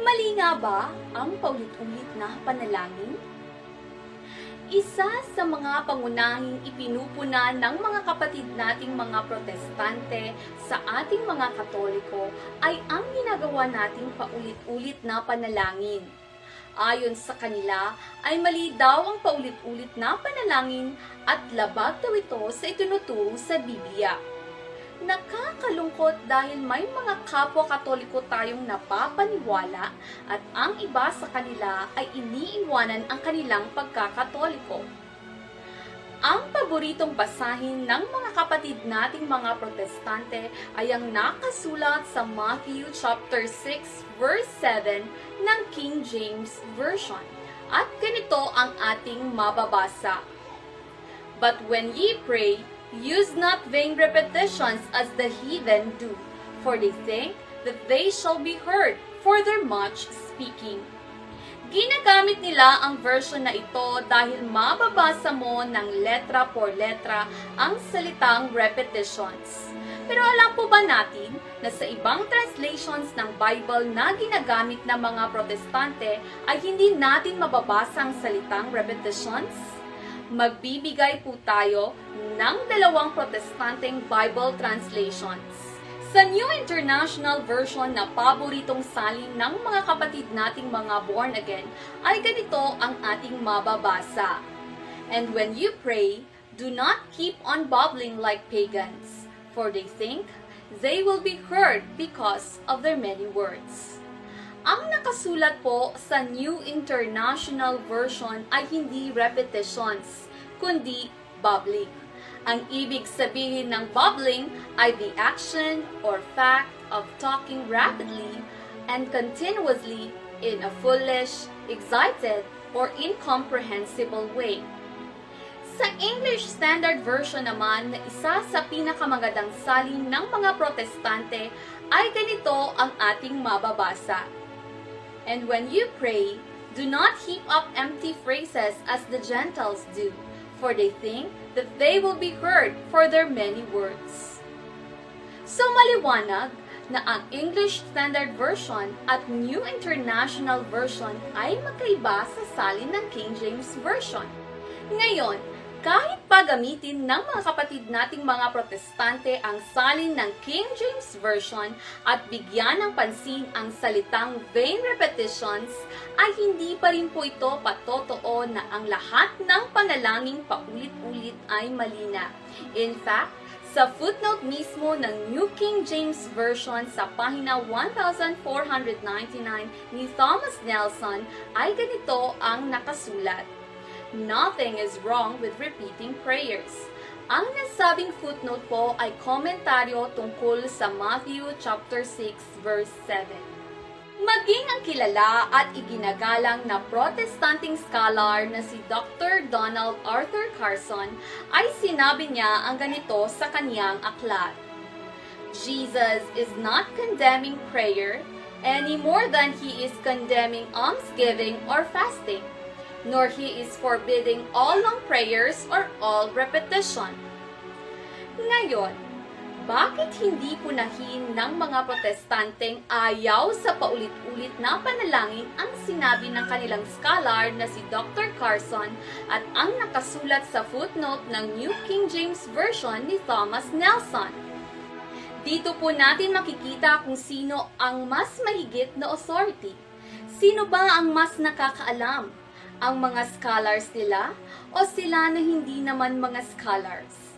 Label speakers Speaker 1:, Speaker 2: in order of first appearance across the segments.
Speaker 1: Mali nga ba ang paulit-ulit na panalangin? Isa sa mga pangunahing ipinupuna ng mga kapatid nating mga Protestante sa ating mga Katoliko ay ang ginagawa nating paulit-ulit na panalangin. Ayon sa kanila ay mali daw ang paulit-ulit na panalangin at labag daw ito sa itinuturo sa Biblia. Nakakalungkot dahil may mga kapwa Katoliko tayong napapaniwala at ang iba sa kanila ay iniiwanan ang kanilang pagkakatoliko. Ang paboritong basahin ng mga kapatid nating mga Protestante ay ang nakasulat sa Matthew chapter 6 verse 7 ng King James Version. At ganito ang ating mababasa. But when ye pray, use not vain repetitions as the heathen do, for they think that they shall be heard for their much speaking. Ginagamit nila ang version na ito dahil mababasa mo ng letra por letra ang salitang repetitions. Pero alam po ba natin na sa ibang translations ng Bible na ginagamit ng mga Protestante ay hindi natin mababasa ang salitang repetitions? Magbibigay po tayo ng dalawang Protestanteng Bible translations. Sa New International Version na paboritong salin ng mga kapatid nating mga born again, ay ganito ang ating mababasa. And when you pray, do not keep on babbling like pagans, for they think they will be heard because of their many words. Ang nakasulat po sa New International Version ay hindi repetitions, kundi babbling. Ang ibig sabihin ng babbling ay the action or fact of talking rapidly and continuously in a foolish, excited, or incomprehensible way. Sa English Standard Version naman na isa sa pinakamagandang salin ng mga Protestante ay ganito ang ating mababasa. And when you pray, do not heap up empty phrases as the Gentiles do, for they think that they will be heard for their many words. So maliwanag na ang English Standard Version at New International Version ay magkaiba sa salin ng King James Version. Ngayon, kahit pa gamitin ng mga kapatid nating mga Protestante ang salin ng King James Version at bigyan ng pansin ang salitang vain repetitions, ay hindi pa rin po ito patotoo na ang lahat ng panalangin paulit-ulit ay mali na. In fact, sa footnote mismo ng New King James Version sa pahina 1499 ni Thomas Nelson ay ganito ang nakasulat. Nothing is wrong with repeating prayers. Ang nasabing footnote po ay komentaryo tungkol sa Matthew chapter 6 verse 7. Maging ang kilala at iginagalang na Protestanteng scholar na si Dr. Donald Arthur Carson ay sinabi niya ang ganito sa kaniyang aklat. Jesus is not condemning prayer any more than he is condemning almsgiving or fasting, nor he is forbidding all long prayers or all repetition. Ngayon, bakit hindi punahin ng mga Protestanteng ayaw sa paulit-ulit na panalangin ang sinabi ng kanilang scholar na si Dr. Carson at ang nakasulat sa footnote ng New King James Version ni Thomas Nelson? Dito po natin makikita kung sino ang mas mahigit na authority. Sino ba ang mas nakakaalam? Ang mga scholars nila o sila na hindi naman mga scholars?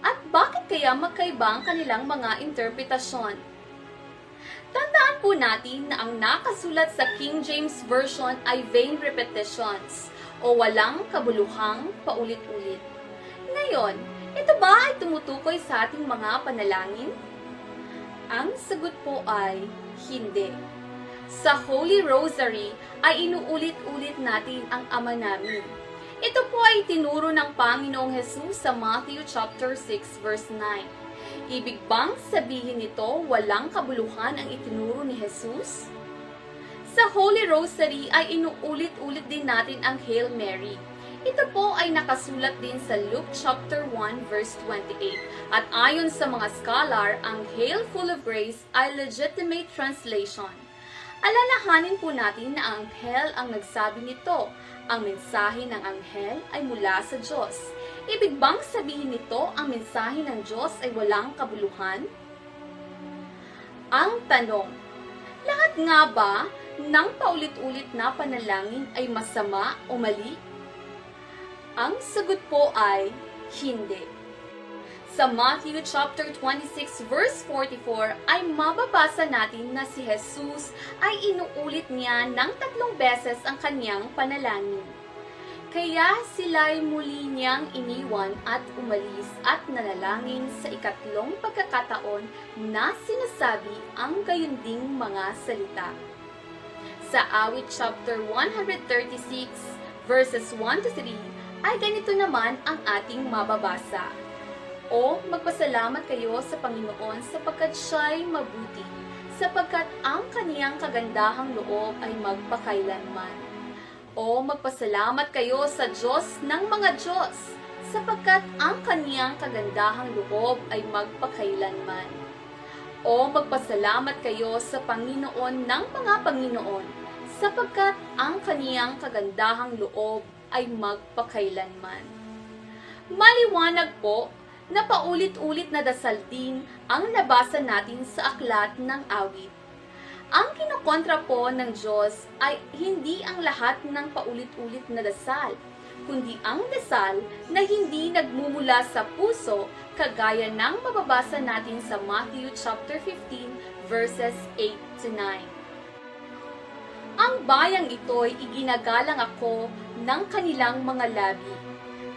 Speaker 1: At bakit kaya magkaiba ang kanilang mga interpretasyon? Tandaan po natin na ang nakasulat sa King James Version ay vain repetitions o walang kabuluhang paulit-ulit. Ngayon, ito ba ay tumutukoy sa ating mga panalangin? Ang sagot po ay hindi. Sa Holy Rosary ay inuulit-ulit natin ang Ama namin. Ito po ay tinuro ng Panginoong Hesus sa Matthew chapter 6 verse 9. Ibig bang sabihin nito walang kabuluhan ang itinuro ni Jesus? Sa Holy Rosary ay inuulit-ulit din natin ang Hail Mary. Ito po ay nakasulat din sa Luke chapter 1 verse 28. At ayon sa mga scholar, ang Hail full of grace ay legitimate translation. Alalahanin po natin na ang anghel ang nagsabi nito. Ang mensahe ng anghel ay mula sa Diyos. Ibig bang sabihin nito ang mensahe ng Diyos ay walang kabuluhan? Ang tanong, lahat nga ba ng paulit-ulit na panalangin ay masama o mali? Ang sagot po ay hindi. Sa Matthew chapter 26 verse 44 ay mababasa natin na si Jesus ay inuulit niya ng 3 beses ang kanyang panalangin. Kaya sila'y muli niyang iniwan at umalis at nanalangin sa ikatlong pagkakataon na sinasabi ang gayunding mga salita. Sa Awit chapter 136 verses 1 to 3 ay ganito naman ang ating mababasa. O magpasalamat kayo sa Panginoon sapagkat siya'y mabuti, sapagkat ang kaniyang kagandahang loob ay magpakailanman. O magpasalamat kayo sa Diyos ng mga Diyos, sapagkat ang kaniyang kagandahang loob ay magpakailanman. O magpasalamat kayo sa Panginoon ng mga Panginoon, sapagkat ang kaniyang kagandahang loob ay magpakailanman. Maliwanag po na paulit-ulit na dasal din ang nabasa natin sa aklat ng awit. Ang kinokontra po ng Diyos ay hindi ang lahat ng paulit-ulit na dasal, kundi ang dasal na hindi nagmumula sa puso kagaya ng mababasa natin sa Matthew chapter 15 verses 8 to 9. Ang bayang ito'y iginagalang ako ng kanilang mga labi,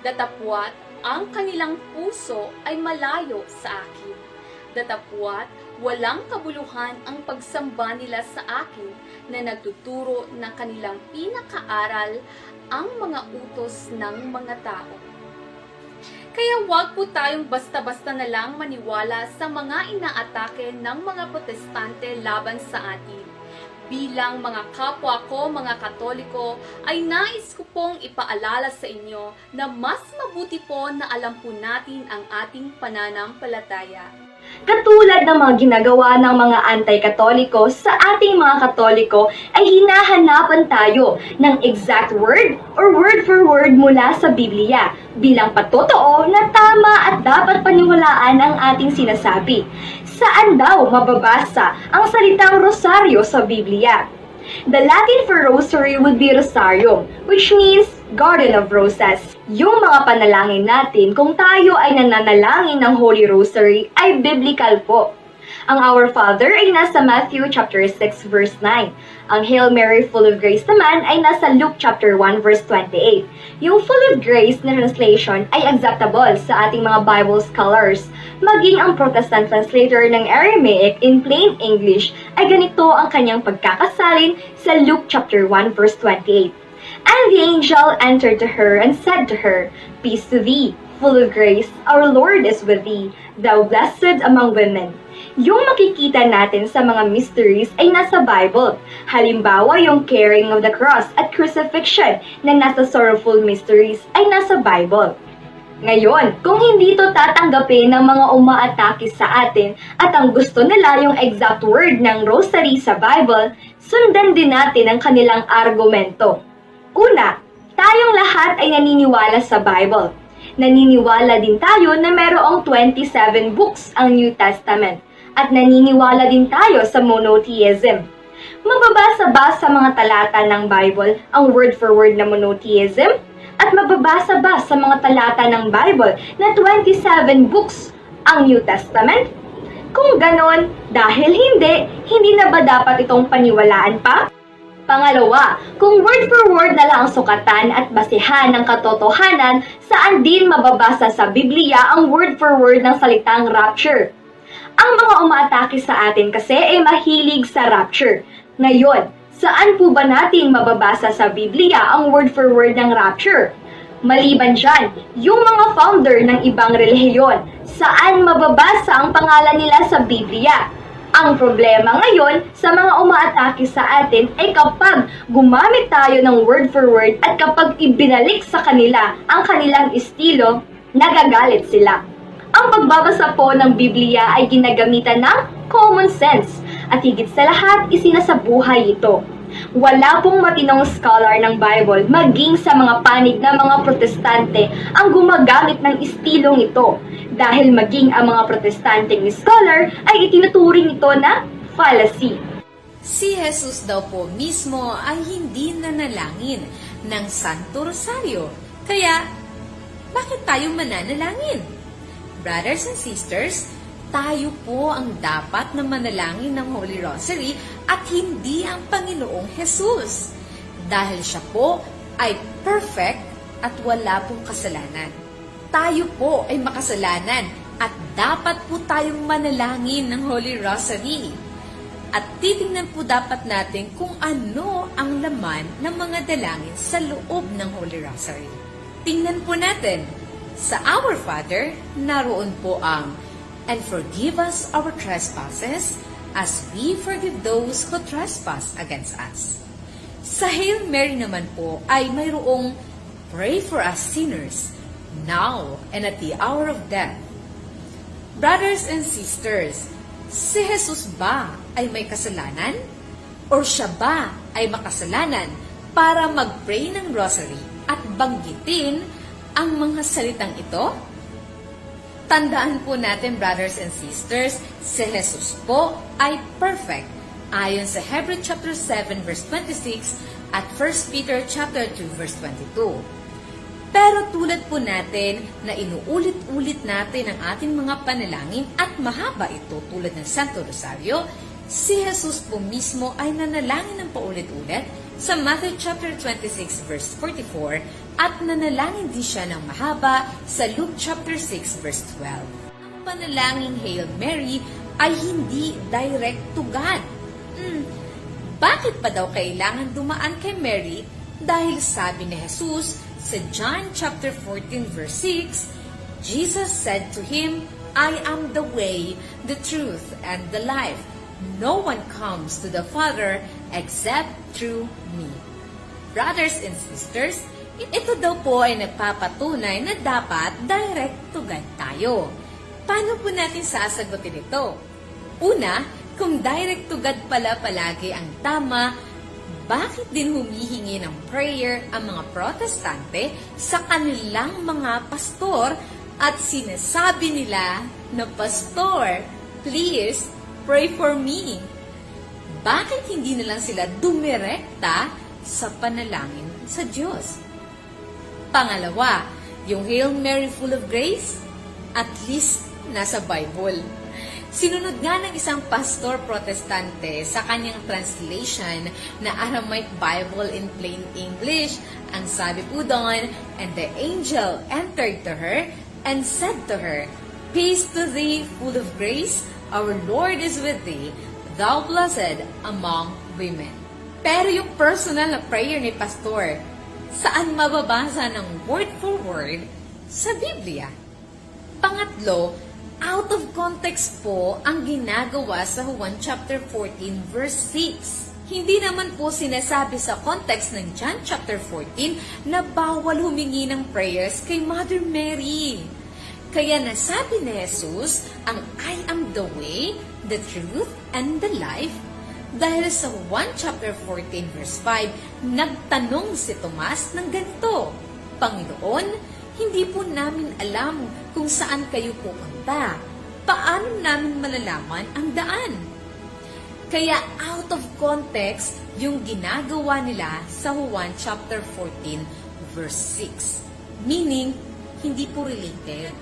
Speaker 1: datapwat ang kanilang puso ay malayo sa akin. Datapwat, walang kabuluhan ang pagsamba nila sa akin na nagtuturo ng kanilang pinakaaral ang mga utos ng mga tao. Kaya huwag po tayong basta-basta na lang maniwala sa mga inaatake ng mga protestante laban sa atin. Bilang mga kapwa ko, mga Katoliko, ay nais ko pong ipaalala sa inyo na mas mabuti po na alam po natin ang ating pananampalataya.
Speaker 2: Katulad ng mga ginagawa ng mga anti-Katoliko sa ating mga Katoliko ay hinahanapan tayo ng exact word or word for word mula sa Biblia bilang patotoo na tama at dapat paniwalaan ang ating sinasabi. Saan daw mababasa ang salitang rosaryo sa Biblia? The Latin for rosary would be rosarium, which means garden of roses. Yung mga panalangin natin kung tayo ay nananalangin ng Holy Rosary ay biblical po. Ang Our Father ay nasa Matthew chapter 6 verse 9. Ang Hail Mary full of grace naman ay nasa Luke chapter 1 verse 28. Yung full of grace na translation ay acceptable sa ating mga Bible scholars. Maging ang Protestant translator ng Aramaic in plain English ay ganito ang kanyang pagkakasalin sa Luke chapter 1 verse 28. And the angel entered to her and said to her, Peace to thee, full of grace, our Lord is with thee, thou blessed among women. Yung makikita natin sa mga mysteries ay nasa Bible. Halimbawa, yung carrying of the cross at crucifixion na nasa sorrowful mysteries ay nasa Bible. Ngayon, kung hindi ito tatanggapin ng mga umaatake sa atin at ang gusto nila yung exact word ng rosary sa Bible, sundan din natin ang kanilang argumento. Una, tayong lahat ay naniniwala sa Bible. Naniniwala din tayo na mayroong 27 books ang New Testament. At naniniwala din tayo sa monotheism. Mababasa ba sa mga talata ng Bible ang word for word na monotheism? At mababasa ba sa mga talata ng Bible na 27 books ang New Testament? Kung ganon, dahil hindi na ba dapat itong paniwalaan pa? Pangalawa, kung word for word na lang ang sukatan at basihan ng katotohanan, saan din mababasa sa Biblia ang word for word ng salitang rapture? Ang mga umaatake sa atin kasi ay mahilig sa rapture. Ngayon, saan po ba natin mababasa sa Biblia ang word for word ng rapture? Maliban dyan, yung mga founder ng ibang relihiyon, saan mababasa ang pangalan nila sa Biblia? Ang problema ngayon sa mga umaatake sa atin ay kapag gumamit tayo ng word for word at kapag ibinalik sa kanila ang kanilang estilo, nagagalit sila. Ang pagbabasa po ng Biblia ay ginagamitan ng common sense. At higit sa lahat, isinasabuhay ito. Wala pong matinong scholar ng Bible, maging sa mga panig ng mga protestante, ang gumagamit ng istilong ito. Dahil maging ang mga protestanteng scholar ay itinuturing ito na fallacy.
Speaker 3: Si Jesus daw po mismo ay hindi nanalangin ng Santo Rosario. Kaya, bakit tayo mananalangin? Brothers and sisters, tayo po ang dapat na manalangin ng Holy Rosary at hindi ang Panginoong Jesus. Dahil siya po ay perfect at wala pong kasalanan. Tayo po ay makasalanan at dapat po tayong manalangin ng Holy Rosary. At titingnan po dapat natin kung ano ang laman ng mga dalangin sa loob ng Holy Rosary. Tingnan po natin. Sa Our Father, naroon po ang "And forgive us our trespasses, as we forgive those who trespass against us." Sa Hail Mary naman po ay mayroong "Pray for us sinners, now and at the hour of death." Brothers and sisters, si Jesus ba ay may kasalanan? O siya ba ay makasalanan para mag-pray ng rosary at banggitin ang mga salitang ito? Tandaan po natin, brothers and sisters, si Jesus po ay perfect ayon sa Hebrew chapter 7 verse 26 at 1 Peter chapter 2 verse 22. Pero tulad po natin na inuulit-ulit natin ang ating mga panalangin at mahaba ito tulad ng Santo Rosario, si Jesus po mismo ay nanalangin ng paulit-ulit sa Matthew chapter 26 verse 44 at nanalangin din siya ng mahaba sa Luke chapter 6 verse 12. Ang panalangin Hail Mary ay hindi direct to God. Bakit pa daw kailangan dumaan kay Mary? Dahil sabi ni Jesus sa John chapter 14 verse 6, Jesus said to him, "I am the way, the truth, and the life. No one comes to the Father except through me." Brothers and sisters, ito daw po ay nagpapatunay na dapat direct to God tayo. Paano po natin sasagutin ito? Una, kung direct to God pala palagi ang tama, bakit din humihingi ng prayer ang mga protestante sa kanilang mga pastor at sinasabi nila na, "Pastor, please pray for me"? Bakit hindi na lang sila dumirekta sa panalangin sa Diyos? Pangalawa, yung Hail Mary full of grace, at least nasa Bible. Sinunod nga ng isang pastor protestante sa kanyang translation na Aramaic Bible in plain English. Ang sabi po doon, "And the angel entered to her and said to her, Peace to thee, full of grace, our Lord is with thee, thou blessed among women." Pero yung personal na prayer ni pastor, saan mababasa ng word for word sa Biblia? Pangatlo, out of context po ang ginagawa sa Juan chapter 14 verse 6. Hindi naman po sinasabi sa context ng John chapter 14 na bawal humingi ng prayers kay Mother Mary. Kaya nasabi ni Jesus ang "I am the way, the truth, and the life" dahil sa 1 chapter 14 verse 5, nagtanong si Tomas ng ganito, "Panginoon, hindi po namin alam kung saan kayo pupunta. Paano namin malalaman ang daan?" Kaya out of context yung ginagawa nila sa Juan chapter 14 verse 6. Meaning, hindi po related.